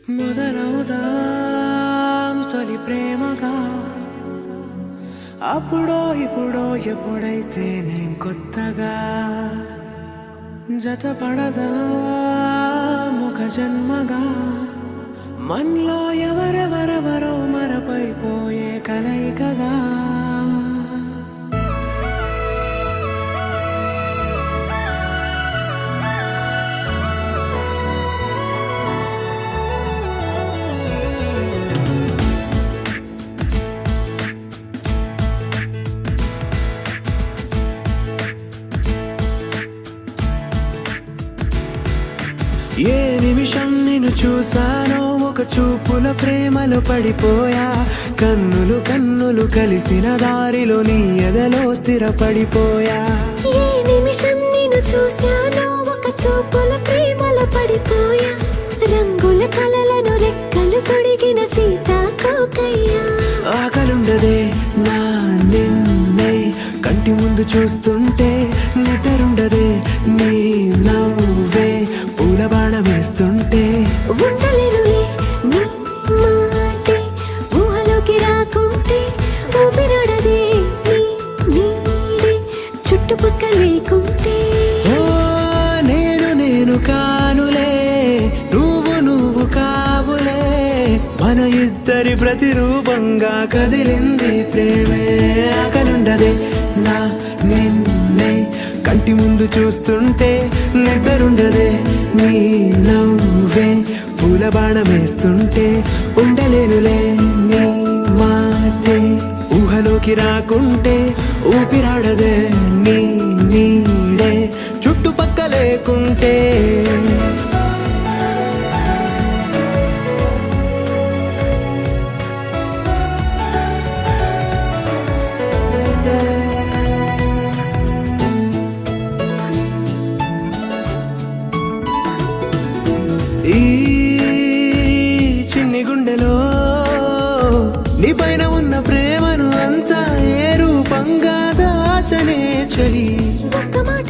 మొదలవుదాం తొలి ప్రేమగా, అప్పుడో ఇప్పుడో ఎప్పుడైతే నేను కొత్తగా జతపడదా ముఖ జన్మగా, మనలో ఎవరెవరెవరో మరపైపోయే కలయికగా. ఏ నిమిషం నిన్ను చూసానో ఒక చూపుల ప్రేమలో పడిపోయా, కన్నులు కన్నులు కలిసిన దారిలో నీ ఎదలో స్థిరపడిపోయా. ఏ నిమిషం నిన్ను చూసానో ఒక చూపుల ప్రేమలో పడిపోయా, రంగుల కలలను రెక్కలు తొడిగిన సీతాకోకయ్యా. ఆకలుండదే నా నిన్నే కంటి ముందు చూస్తుంటే, నిద్రుండదే నీ నవ్వే పూల బాణం వేస్తుంటే. ఉండలేనులే నీ మాటే ఊహలోకి రాకుంటే, ఊపిరాడదే నీ నీడే చుట్టుపక్క లేకుంటే. ఓ నేను నేను కానులే, నువ్వు నువ్వు కావులే, మన ఇద్దరి ప్రతిరూపంగా కదిలింది ప్రేమే. ఆకలుండదే నా నిన్నే కంటి ముందు చూస్తుంటే, నిద్రుండదే నీ నవ్వే పూల బాణం వేస్తుంటే. ఉండలేనులే నీ మాటే ఊహలోకి రాకుంటే, ఊపిరాడదే నీ నీడే చుట్టుపక్క లేకుంటే. ఈ చిన్ని గుండెలో నీ పైన ఉన్న ప్రేమను అంతా ఏ రూపంగా దాచనే చలి. ఒక్క మాట